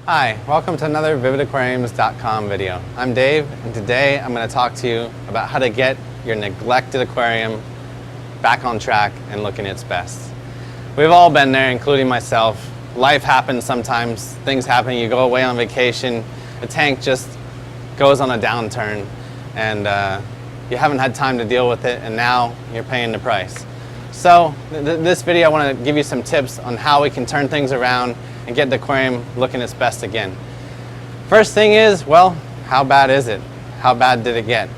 Hi, welcome to another vividaquariums.com video. I'm Dave, and today I'm going to talk to you about how to get your neglected aquarium back on track and looking its best. We've all been there, including myself. Life happens sometimes, things happen, you go away on vacation, the tank just goes on a downturn, and you haven't had time to deal with it, and now you're paying the price. So this video I want to give you some tips on how we can turn things around and get the aquarium looking its best again. First thing is, well, how bad is it? How bad did it get?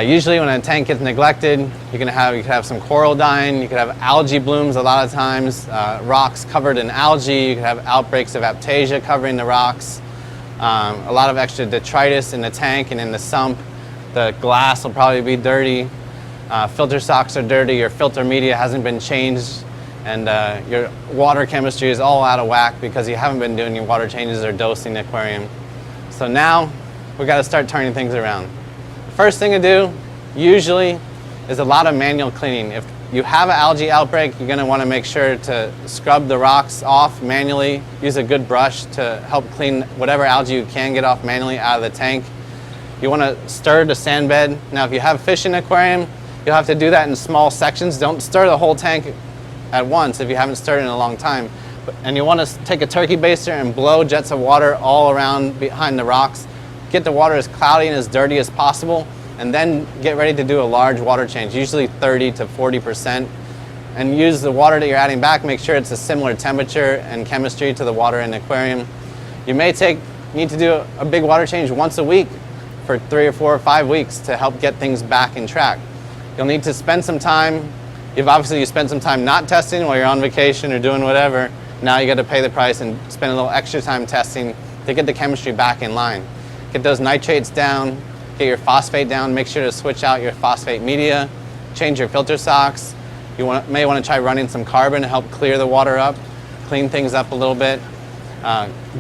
Usually when a tank gets neglected, you could have some coral dying, you could have algae blooms a lot of times, rocks covered in algae, you could have outbreaks of aptasia covering the rocks, a lot of extra detritus in the tank and in the sump. The glass will probably be dirty, filter socks are dirty, your filter media hasn't been changed, and your water chemistry is all out of whack because you haven't been doing your water changes or dosing the aquarium. So now we've got to start turning things around. The first thing to do usually is a lot of manual cleaning. If you have an algae outbreak, you're going to want to make sure to scrub the rocks off manually. Use a good brush to help clean whatever algae you can get off manually out of the tank. You want to stir the sand bed. Now if you have fish in the aquarium, you'll have to do that in small sections. Don't stir the whole tank at once if you haven't stirred in a long time. And you want to take a turkey baster and blow jets of water all around behind the rocks. Get the water as cloudy and as dirty as possible, and then get ready to do a large water change, usually 30 to 40%. And use the water that you're adding back, make sure it's a similar temperature and chemistry to the water in the aquarium. You may need to do a big water change once a week for 3 or 4 or 5 weeks to help get things back in track. You'll need to spend some time. If obviously you spend some time not testing while you're on vacation or doing whatever, now you got to pay the price and spend a little extra time testing to get the chemistry back in line. Get those nitrates down, get your phosphate down, make sure to switch out your phosphate media, change your filter socks. You may want to try running some carbon to help clear the water up, clean things up a little bit.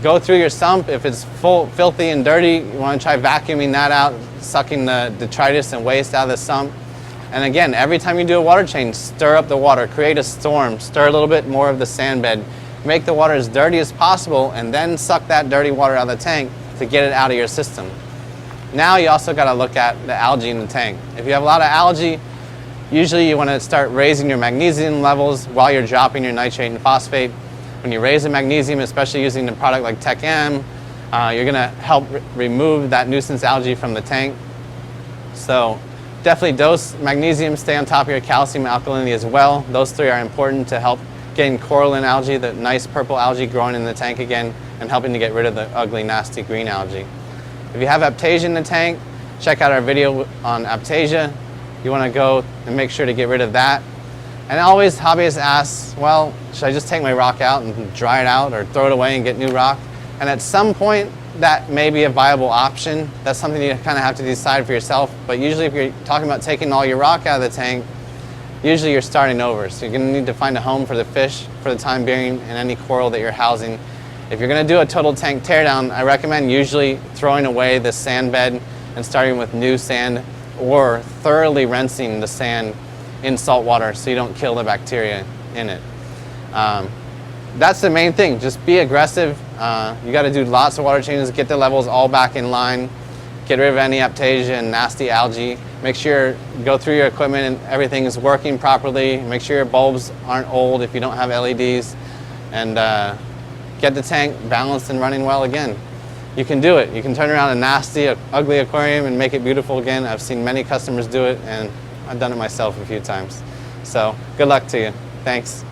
Go through your sump. If it's filthy and dirty, you want to try vacuuming that out, sucking the detritus and waste out of the sump. And again, every time you do a water change, stir up the water, create a storm, stir a little bit more of the sand bed, make the water as dirty as possible, and then suck that dirty water out of the tank to get it out of your system. Now you also got to look at the algae in the tank. If you have a lot of algae, usually you want to start raising your magnesium levels while you're dropping your nitrate and phosphate. When you raise the magnesium, especially using a product like Tech M, you're going to help remove that nuisance algae from the tank. So definitely dose magnesium, stay on top of your calcium alkalinity as well. Those three are important to help getting coralline algae, the nice purple algae growing in the tank again, and helping to get rid of the ugly, nasty green algae. If you have aptasia in the tank, check out our video on aptasia. You want to go and make sure to get rid of that. And always hobbyists ask, well, should I just take my rock out and dry it out or throw it away and get new rock? And at some point, that may be a viable option. That's something you kind of have to decide for yourself. But usually if you're talking about taking all your rock out of the tank, usually you're starting over. So you're going to need to find a home for the fish for the time being and any coral that you're housing. If you're going to do a total tank teardown, I recommend usually throwing away the sand bed and starting with new sand, or thoroughly rinsing the sand in salt water so you don't kill the bacteria in it. That's the main thing. Just be aggressive. You got to do lots of water changes, get the levels all back in line, get rid of any aptasia and nasty algae. Make sure you go through your equipment and everything is working properly. Make sure your bulbs aren't old if you don't have LEDs, and get the tank balanced and running well again. You can do it. You can turn around a nasty, ugly aquarium and make it beautiful again. I've seen many customers do it, and I've done it myself a few times. So good luck to you. Thanks.